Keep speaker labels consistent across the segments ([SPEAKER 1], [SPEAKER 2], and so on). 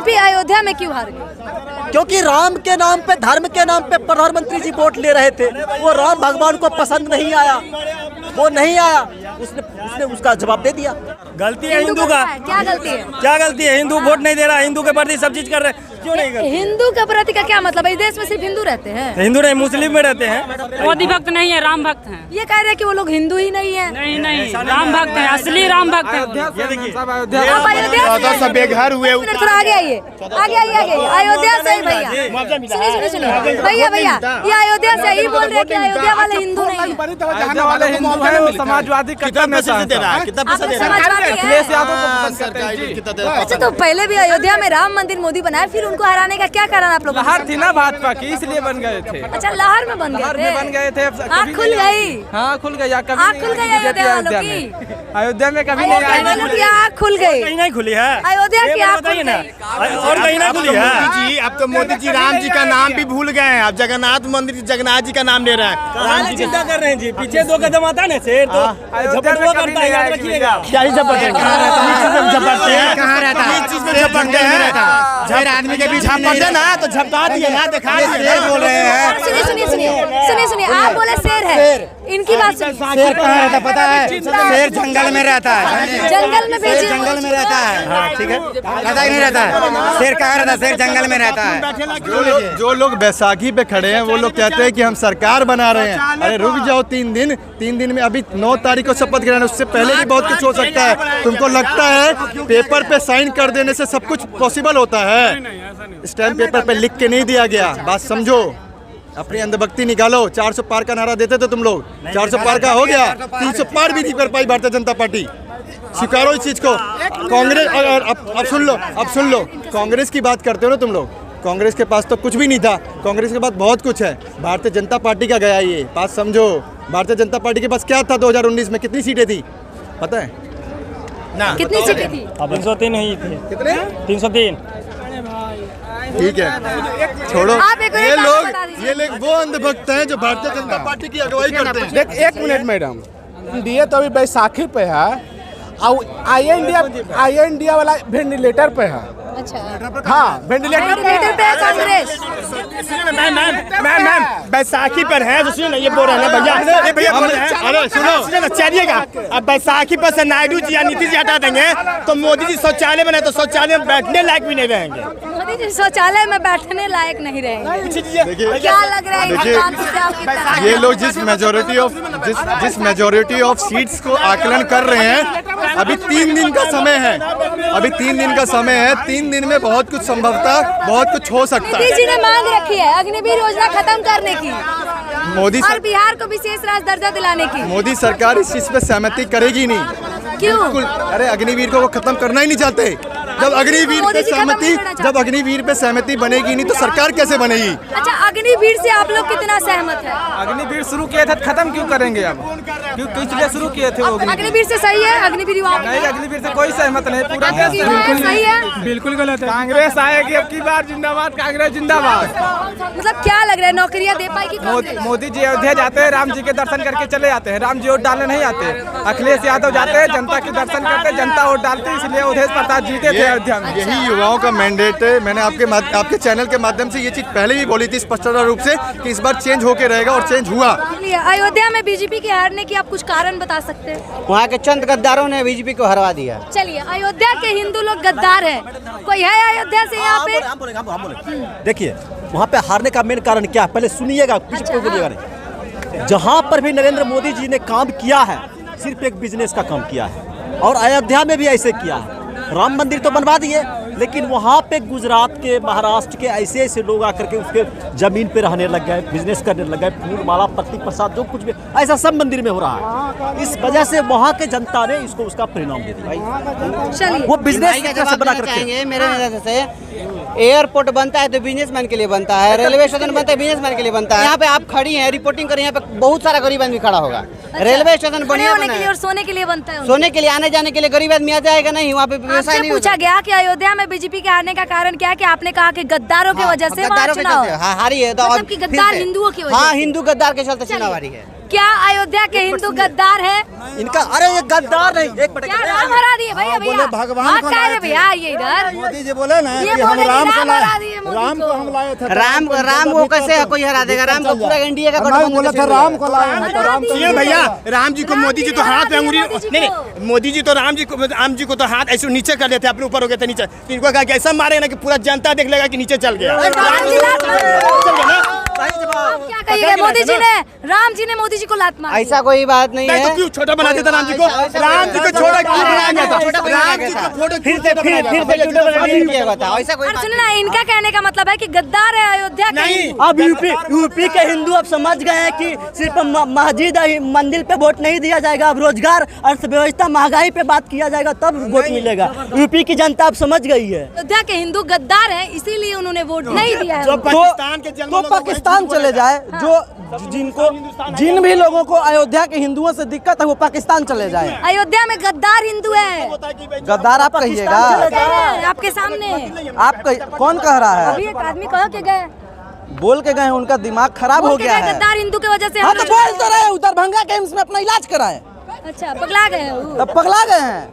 [SPEAKER 1] BJP Ayodhya में क्यों हार गई?
[SPEAKER 2] क्योंकि राम के नाम पे, धर्म के नाम पे प्रधानमंत्री जी वोट ले रहे थे। वो राम भगवान को पसंद नहीं आया, वो नहीं आया, उसने उसका जवाब दे दिया।
[SPEAKER 3] गलती है हिंदू का।
[SPEAKER 1] क्या गलती है?
[SPEAKER 3] क्या गलती है? हिंदू वोट नहीं दे रहा, हिंदू के प्रति सब चीज कर रहे हैं, क्यों नहीं कर?
[SPEAKER 1] हिंदू के प्रति का क्या मतलब है? इस देश में सिर्फ हिंदू रहते हैं?
[SPEAKER 3] हिंदू नहीं, मुस्लिम में रहते हैं।
[SPEAKER 4] मोदी भक्त नहीं है, राम भक्त हैं।
[SPEAKER 1] ये कह रहे हैं कि वो लोग हिंदू ही नहीं है।
[SPEAKER 4] नहीं नहीं, राम भक्त हैं, असली राम भक्त हैं।
[SPEAKER 1] सब बेघर हुए। थोड़ा आगे आइए, आगे आइए, आगे अयोध्या से ही भैया, सुनिए भैया, ये अयोध्या से ही बोल रहे हैं कि अयोध्या वाले हिंदू नहीं है।
[SPEAKER 5] समाजवादी
[SPEAKER 2] कितना पैसा दे रहा है? कितना पैसा दे रहा है?
[SPEAKER 1] अच्छा, तो पहले भी अयोध्या में राम मंदिर मोदी बनाया, फिर उनको हराने का क्या कारण आप लोग?
[SPEAKER 5] लहर थी ना भाजपा की, इसलिए बन गए थे।
[SPEAKER 1] अच्छा, लहर में बन गए थे। आँख खुल गई।
[SPEAKER 5] हाँ, खुल गई।
[SPEAKER 1] आँख खुल गई अयोध्या वालों की।
[SPEAKER 5] अयोध्या में कभी नहीं आई।
[SPEAKER 1] आँख खुल गई।
[SPEAKER 3] कहीं नहीं खुली है
[SPEAKER 1] अयोध्या की आँख खुल
[SPEAKER 3] ना,
[SPEAKER 1] गई।
[SPEAKER 3] और कहीं ना खुली है।
[SPEAKER 6] जी, अब तो मोदी जी राम जी का नाम भी भूल गए हैं। अब जगन्नाथ मंदिर जगन्नाथ जी का नाम ले रहे हैं।
[SPEAKER 3] राम जी चिंता कर रहे हैं जी, पीछे 2 कदम आता है ना शेर, तो झपटवा करता है, याद रखिएगा।
[SPEAKER 2] क्या ही झपटते हैं?
[SPEAKER 6] कहाँ रहता है? चीज में झपटते हैं। हर आदमी के बीच झपटते ना, तो झपटा दिए ना, दिखा दिए। बोल रहे हैं।
[SPEAKER 1] सुनिए, आप बोले शेर है, इनकी बात सुनिए।
[SPEAKER 6] शेर कहाँ रहता पता है? शेर जंगल में रहता है।
[SPEAKER 1] जंगल में भेजिए।
[SPEAKER 6] जंगल में रहता है। हाँ, ठीक है, रहता ही नहीं रहता है। शेर कहाँ रहता है? शेर जंगल में रहता है।
[SPEAKER 7] जो लोग बैसाखी पे खड़े हैं वो लोग कहते हैं कि हम सरकार बना रहे हैं। अरे रुक जाओ 3 दिन। 3 दिन में अभी 9 तारीख को शपथ ग्रहण, उससे पहले भी बहुत कुछ हो सकता है। तुमको लगता है पेपर पे साइन कर देने से सब कुछ पॉसिबल होता है? स्टैम्प पेपर पे लिख के नहीं दिया गया। बात समझो, अपनी अंधभक्ति निकालो। 400 पार का नारा देते थे तुम लोग, 400 पार का हो गया, 300 पार भी नहीं कर पाई भारतीय जनता पार्टी। स्वीकारो इस चीज को। कांग्रेस, अब सुन लो, कांग्रेस की बात करते हो ना तुम लोग। कांग्रेस के पास तो कुछ भी नहीं था, कांग्रेस के पास बहुत कुछ है। भारतीय जनता पार्टी का गया ये, बात समझो। भारतीय जनता पार्टी के पास क्या था 2019 में? कितनी सीटें थी पता है
[SPEAKER 6] ना?
[SPEAKER 1] कितनी सीटें थी?
[SPEAKER 3] 303 ही थी।
[SPEAKER 6] कितने?
[SPEAKER 3] 303।
[SPEAKER 7] ठीक है, छोड़ो। ये लोग वो अंधभक्त हैं जो भारतीय जनता पार्टी की अगुवाई करते हैं।
[SPEAKER 8] देख, 1 मिनट मैडम, दिए तो अभी बैसाखी पे है और आई इंडिया वाला वेंटिलेटर पे है।
[SPEAKER 1] अच्छा,
[SPEAKER 8] हाँ, वेंटिलेटर
[SPEAKER 1] पे है कांग्रेस।
[SPEAKER 6] मैम बैसाखी पर है, तो सुनिए ये बोल रहे हैं भैया, ये भैया बोल रहे हैं। अरे सुनो, चलिएगा। अब बैसाखी पर से नायडू जी या नीतीश जी हटा देंगे तो मोदी जी शौचालय बनाए तो शौचालय में बैठने लायक भी नहीं रहेंगे।
[SPEAKER 1] मोदी जी शौचालय में बैठने लायक नहीं रहेंगे। क्या लग रहा है?
[SPEAKER 7] ये लोग जिस मेजोरिटी ऑफ सीट्स को आकलन कर रहे हैं, अभी 3 दिन का समय है। अभी 3 दिन का समय है। 3 दिन में बहुत कुछ संभवतः बहुत कुछ हो सकता है।
[SPEAKER 1] मोदी जी ने मांग रखी है अग्निवीर योजना खत्म करने की,
[SPEAKER 7] मोदी
[SPEAKER 1] और बिहार को विशेष राज्य दर्जा दिलाने की।
[SPEAKER 7] मोदी सरकार इस चीज पे सहमति करेगी नहीं।
[SPEAKER 1] क्यों?
[SPEAKER 7] बिल्कुल। अरे अग्निवीर को वो खत्म करना ही नहीं चाहते। जब अग्निवीर पे सहमति बनेगी नहीं तो सरकार कैसे बनेगी?
[SPEAKER 1] अच्छा, अग्निवीर से आप लोग कितना सहमत है?
[SPEAKER 5] अग्निवीर शुरू किए थे, खत्म क्यों करेंगे अब? क्यों किस लिए शुरू किए थे वो?
[SPEAKER 1] अग्निवीर से सही है? अग्निवीर
[SPEAKER 5] नहीं, अग्निवीर से कोई सहमत नहीं। पूरा
[SPEAKER 1] सही है,
[SPEAKER 5] बिल्कुल गलत है। कांग्रेस आएगी अब की बार, जिंदाबाद कांग्रेस जिंदाबाद।
[SPEAKER 1] मतलब क्या लग रहा है, नौकरियां दे पाएगी कांग्रेस?
[SPEAKER 5] मोदी जी अयोध्या जाते हैं, राम जी के दर्शन करके चले आते हैं। राम जी वोट डालने नहीं आते। अखिलेश यादव जाते हैं, जनता के दर्शन करते, जनता वोट डालती, इसलिए अवधेश प्रताप जीते थे अयोध्या में।
[SPEAKER 7] यही युवाओं का मैंडेट है। मैंने आपके चैनल के माध्यम से ये चीज पहले भी बोली थी स्पष्ट रूप से कि इस बार चेंज होके रहेगा, और चेंज हुआ।
[SPEAKER 1] अयोध्या में बीजेपी के हारने की आप कुछ कारण बता सकते हैं?
[SPEAKER 2] वहाँ के चंद गद्दारों ने बीजेपी को हरवा दिया।
[SPEAKER 1] चलिए, अयोध्या के हिंदू लोग गद्दार हैं, कोई है अयोध्या से यहाँ पे?
[SPEAKER 2] हम बोले। देखिए, वहाँ पे हारने का मेन कारण क्या है, पहले सुनिएगा, पीछे बोलिएगा नहीं। जहाँ पर भी नरेंद्र मोदी जी ने काम किया है, सिर्फ एक बिजनेस का काम किया है, और अयोध्या में भी ऐसे किया है। राम मंदिर तो बनवा दिए, लेकिन वहाँ पे गुजरात के, महाराष्ट्र के ऐसे लोग आकर के उसके जमीन पे रहने लग गए, बिजनेस करने लग गए। फूल माला, पत्ती प्रसाद, जो कुछ भी ऐसा सब मंदिर में हो रहा है। इस वजह से वहाँ के जनता ने इसको उसका परिणाम दे दिया। वो बिजनेस कैसे बना करके,
[SPEAKER 9] मेरे नजर से एयरपोर्ट बनता है तो बिजनेसमैन के लिए बनता है, रेलवे स्टेशन बनता है बिजनेसमैन के लिए बनता है। यहाँ पे आप खड़ी हैं, रिपोर्टिंग करें, यहाँ पे बहुत सारा गरीब आदमी खड़ा होगा। रेलवे स्टेशन बढ़िया
[SPEAKER 1] होने के लिए और सोने के लिए बनता है।
[SPEAKER 9] सोने के लिए, आने जाने के लिए गरीब आदमी आ जाएगा नहीं, वहाँ पे व्यवसाय नहीं
[SPEAKER 1] पूछा गया कि अयोध्या में बीजेपी के हारने का कारण क्या है, कि आपने कहा कि गद्दारों की वजह से
[SPEAKER 9] हारी है।
[SPEAKER 1] मतलब कि गद्दार हिंदुओं की वजह से।
[SPEAKER 9] हाँ, हिंदू गद्दार के चलते चुनाव हारी है।
[SPEAKER 1] क्या अयोध्या के हिंदू गद्दार है?
[SPEAKER 2] इनका अरे ये गद्दार नहीं, एक मिनट
[SPEAKER 1] क्या राम हरा दिए भैया भैया?
[SPEAKER 8] भगवान को
[SPEAKER 1] कह रहे भैया ये इधर
[SPEAKER 8] मोदी जी बोले ना
[SPEAKER 1] ये
[SPEAKER 8] कि हम
[SPEAKER 1] बोले कि
[SPEAKER 8] राम को
[SPEAKER 1] हरा दिए मोदी
[SPEAKER 8] राम को हम लाए थे।
[SPEAKER 9] राम वो कैसे कोई हरा देगा? राम को पूरा इंडिया का गठबंधन
[SPEAKER 8] बोला था राम को लाए हैं तो राम
[SPEAKER 6] सुनिए भैया, राम जी को मोदी जी तो हाथ पे अंगुली, नहीं मोदी जी तो राम जी को तो हाथ ऐसे नीचे कर लेते, अपने ऊपर हो गए थे नीचे, तो इनको कहा कि ऐसा मारे ना कि पूरा जनता देख लेगा कि नीचे चल गया।
[SPEAKER 1] क्या कहिए? मोदी जी ने राम जी ने मोदी जी को लात मारी।
[SPEAKER 9] ऐसा कोई बात नहीं
[SPEAKER 6] नहीं तो
[SPEAKER 9] है।
[SPEAKER 6] क्यों छोटा बना देता राम जी को? राम जी को छोटा क्यों बनाया गया था? राम जी को फोटो
[SPEAKER 9] फिर से किया गया था। ऐसा कोई
[SPEAKER 1] और सुनना, इनका कहने का मतलब है कि गद्दार है अयोध्या के
[SPEAKER 6] नहीं।
[SPEAKER 1] हिंदू।
[SPEAKER 2] अब यूपी के हिंदू अब समझ गए हैं कि सिर्फ मस्जिद मंदिर पे वोट नहीं दिया जाएगा, अब रोजगार, अर्थव्यवस्था, महंगाई पे बात किया जाएगा तब वोट मिलेगा। यूपी की जनता अब समझ गई है।
[SPEAKER 1] अयोध्या के हिंदू गद्दार है, इसीलिए उन्होंने वोट नहीं दिया है।
[SPEAKER 6] जो पाकिस्तान के जन्म
[SPEAKER 8] तो पाकिस्तान चले जाए, जो जिन भी लोगों को अयोध्या के हिंदुओं से दिक्कत है वो पाकिस्तान चले जाए।
[SPEAKER 1] अयोध्या में गद्दार हिंदू है।
[SPEAKER 8] गद्दार आप कहिएगा?
[SPEAKER 1] आपके सामने
[SPEAKER 8] आप कौन कह रहा है?
[SPEAKER 1] अभी एक आदमी कह के गए,
[SPEAKER 8] बोल के गए हैं, उनका दिमाग खराब हो गया है।
[SPEAKER 1] गद्दार हिंदू की वजह से
[SPEAKER 8] हाँ तो बोल तो रहे, दरभंगा के एम्स में अपना इलाज कराए।
[SPEAKER 1] अच्छा पगला गए हैं वो।
[SPEAKER 8] तब पगला गए हैं,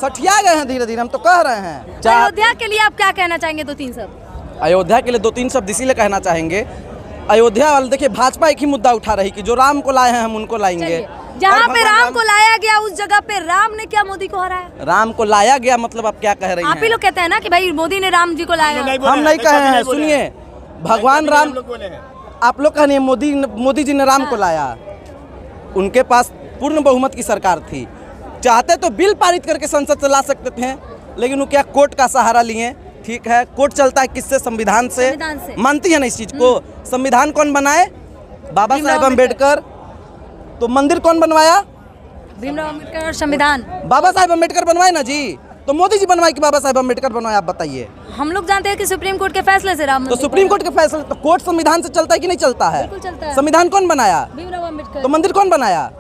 [SPEAKER 8] सठिया गए हैं धीरे धीरे, हम तो कह रहे हैं।
[SPEAKER 1] अयोध्या के लिए आप क्या कहना चाहेंगे? 2-3 शब्द
[SPEAKER 8] अयोध्या के लिए 2-3 शब्द इसीलिए कहना चाहेंगे, अयोध्या वाले देखिए भाजपा एक ही मुद्दा उठा रही कि जो राम को लाए हैं हम उनको लाएंगे।
[SPEAKER 1] जहाँ पे राम को लाया गया उस जगह पे राम ने क्या मोदी को हराया?
[SPEAKER 8] राम को लाया गया मतलब आप क्या कह रही हैं?
[SPEAKER 1] आप ही लोग कहते हैं ना कि भाई मोदी ने राम जी को लाया।
[SPEAKER 8] हम नहीं कहे हैं, सुनिए, भगवान राम, आप लोग कहने मोदी जी ने राम को लाया, उनके पास पूर्ण बहुमत की सरकार थी, चाहते तो बिल पारित करके संसद से ला सकते थे, लेकिन वो क्या कोर्ट का सहारा लिए। ठीक है, कोर्ट चलता है किससे? संविधान से। मानती है ना इस चीज को? संविधान कौन बनाए? बाबा साहेब अम्बेडकर। तो मंदिर कौन बनवाया?
[SPEAKER 1] भीमराव अम्बेडकर। और संविधान
[SPEAKER 8] बाबा साहेब अम्बेडकर बनवाए ना जी, तो मोदी जी बनवाए कि बाबा साहेब अम्बेडकर बनवाए? आप बताइए।
[SPEAKER 1] हम लोग जानते हैं कि सुप्रीम कोर्ट के फैसले से राम
[SPEAKER 8] तो सुप्रीम कोर्ट के फैसले, तो कोर्ट संविधान से चलता है कि नहीं चलता है?
[SPEAKER 1] बिल्कुल चलता है।
[SPEAKER 8] संविधान कौन बनाया?
[SPEAKER 1] भीमराव अम्बेडकर।
[SPEAKER 8] तो मंदिर कौन बनाया?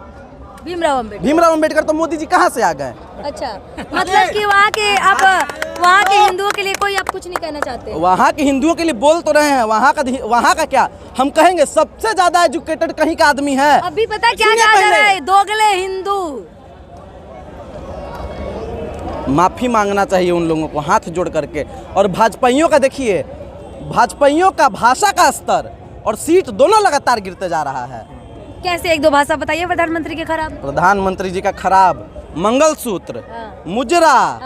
[SPEAKER 1] भीमराव अम्बेडकर।
[SPEAKER 8] भीमराव अम्बेडकर। तो मोदी जी कहाँ से आ गए?
[SPEAKER 1] अच्छा, मतलब कि वहाँ के आप वहाँ के हिंदुओं के लिए कोई आप कुछ नहीं कहना चाहते?
[SPEAKER 8] वहाँ के हिंदुओं के लिए बोल तो रहे हैं, वहाँ का क्या हम कहेंगे? सबसे ज्यादा एजुकेटेड कहीं का आदमी है।
[SPEAKER 1] अभी पता क्या कहा जा रहा है? दोगले हिंदू।
[SPEAKER 8] माफी मांगना चाहिए उन लोगों को हाथ जोड़ करके। और भाजपाइयों का देखिए, भाजपाइयों का भाषा का स्तर और सीट दोनों लगातार गिरते जा रहा है।
[SPEAKER 1] कैसे? 1-2 भाषा बताइए प्रधानमंत्री के खराब।
[SPEAKER 8] प्रधानमंत्री जी का खराब, मंगलसूत्र, मुजरा,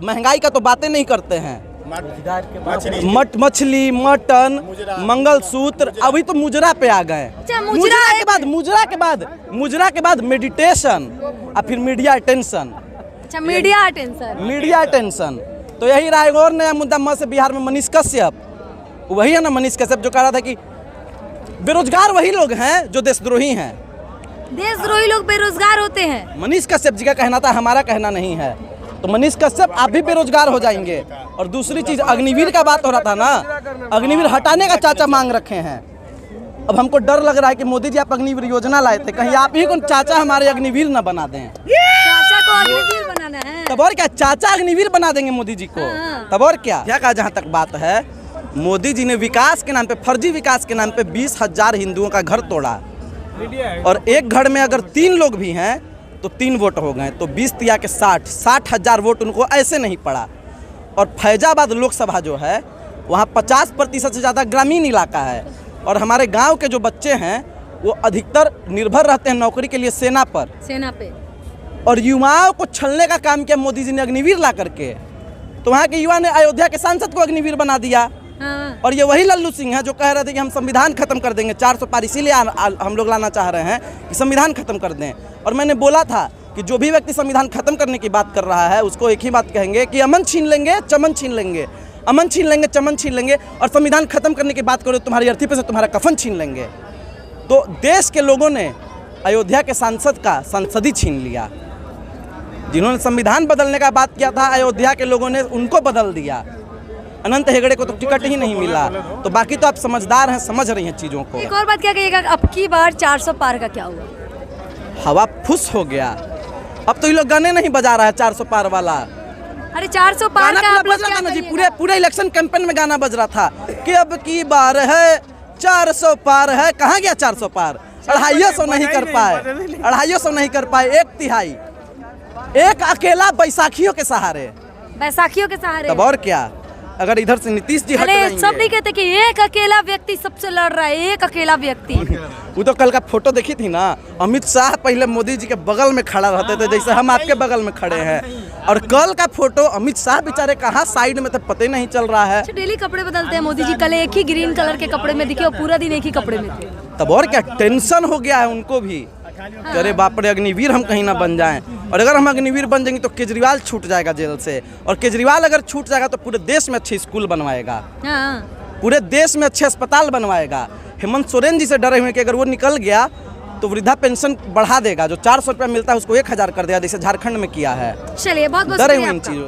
[SPEAKER 8] महंगाई का तो बातें नहीं करते हैं, मछली, मटन, मंगलसूत्र, अभी तो मुजरा पे आ गए। मुजरा के बाद मेडिटेशन और फिर मीडिया अटेंशन।
[SPEAKER 1] अच्छा, मीडिया अटेंशन।
[SPEAKER 8] Media attention. तो यही रहा एक और नया मुद्दा मत से बिहार में मनीष कश्यप, वही है ना मनीष कश्यप जो कह रहा था कि बेरोजगार वही लोग हैं जो देशद्रोही हैं।
[SPEAKER 1] देशद्रोही लोग बेरोजगार होते हैं,
[SPEAKER 8] मनीष कश्यप जी का कहना था, हमारा कहना नहीं है। तो मनीष कश्यप आप भी बेरोजगार हो जाएंगे। और दूसरी चीज, अग्निवीर का बात हो रहा था ना, अग्निवीर हटाने का चाचा मांग रखे हैं। अब हमको डर लग रहा है कि मोदी जी आप अग्निवीर योजना लाए थे, कहीं आप ही को चाचा हमारे अग्निवीर न बना दें।
[SPEAKER 1] चाचा को अग्निवीर बनाना है?
[SPEAKER 8] तब और क्या, चाचा अग्निवीर बना देंगे मोदी जी को। तब और क्या का जहाँ तक बात है, मोदी जी ने विकास के नाम पे, फर्जी विकास के नाम पे 20,000 हिंदुओं का घर तोड़ा। और एक घर में अगर 3 लोग भी हैं तो 3 वोट हो गए, तो 20 तिया के 60,000 वोट उनको ऐसे नहीं पड़ा। और फैजाबाद लोकसभा जो है वहाँ 50% से ज़्यादा ग्रामीण इलाका है। और हमारे गांव के जो बच्चे हैं वो अधिकतर निर्भर रहते हैं नौकरी के लिए सेना पे। और युवाओं को छलने का काम किया मोदी जी ने अग्निवीर ला करके। तो वहाँ के युवा ने अयोध्या के सांसद को अग्निवीर बना दिया। और ये वही लल्लू सिंह है जो कह रहे थे कि हम संविधान खत्म कर देंगे, 400 पार इसीलिए हम लोग लाना चाह रहे हैं कि संविधान खत्म कर दें। और मैंने बोला था कि जो भी व्यक्ति संविधान खत्म करने की बात कर रहा है उसको एक ही बात कहेंगे कि अमन छीन लेंगे, चमन छीन लेंगे, अमन छीन लेंगे, चमन छीन लेंगे, और संविधान खत्म करने की बात करो तुम्हारी अर्थी पे से तुम्हारा कफन छीन लेंगे। तो देश के लोगों ने अयोध्या के सांसद का संसदी छीन लिया। जिन्होंने संविधान बदलने का बात किया था अयोध्या के लोगों ने उनको बदल दिया। अनंत हेगड़े को तो टिकट ही नहीं मिला। तो बाकी तो आप समझदार हैं, समझ रही हैं चीज़ों को।
[SPEAKER 1] एक और बात क्या कहिएगा, अब की बार 400 पार का क्या हुआ?
[SPEAKER 8] हवा फुस हो गया। अब तो ये लोग गाने नहीं बजा रहा है 400 पार वाला।
[SPEAKER 1] अरे 400 पार का आप लोग
[SPEAKER 8] बज रहा था ना जी,
[SPEAKER 1] क्या
[SPEAKER 8] पूरे इलेक्शन कैंपेन में गाना बज रहा था कि अब की बार है 400 पार है। कहाँ गया 400 पार? 250 नहीं कर पाए, 250 नहीं कर पाए, 1/3, एक अकेला बैसाखियों के सहारे।
[SPEAKER 1] बैसाखियों के सहारे।
[SPEAKER 8] तब और क्या, अगर इधर से नीतीश जी हट
[SPEAKER 1] अरे
[SPEAKER 8] जाएंगे।
[SPEAKER 1] सब नहीं कहते कि एक अकेला व्यक्ति सबसे लड़ रहा है, एक अकेला व्यक्ति।
[SPEAKER 8] वो तो कल का फोटो देखी थी ना, अमित शाह पहले मोदी जी के बगल में खड़ा रहते थे, जैसे हम आपके बगल में खड़े हैं, और कल का फोटो अमित शाह बेचारे कहाँ साइड में, तो पता ही नहीं चल रहा है।
[SPEAKER 1] डेली कपड़े बदलते हैं मोदी जी, कल एक ही ग्रीन कलर के कपड़े में दिखे और पूरा दिन एक ही कपड़े में थे।
[SPEAKER 8] तब और क्या, टेंशन हो गया है उनको भी, अरे बाप रे अग्निवीर हम कहीं ना बन जाएं, और अगर हम अग्निवीर बन जाएंगे तो केजरीवाल छूट जाएगा जेल से, और केजरीवाल अगर छूट जाएगा तो पूरे देश में अच्छे स्कूल बनवाएगा, पूरे देश में अच्छे अस्पताल बनवाएगा। हेमंत सोरेन जी से डरे हुए कि अगर वो निकल गया तो वृद्धा पेंशन बढ़ा देगा, जो 400 रुपया मिलता है उसको 1000 कर देगा, जैसे झारखंड में किया है।
[SPEAKER 1] चलिए बहुत बहुत
[SPEAKER 8] डरे हुए
[SPEAKER 1] शुक्रिया
[SPEAKER 8] इन
[SPEAKER 1] आपका।
[SPEAKER 8] चीजों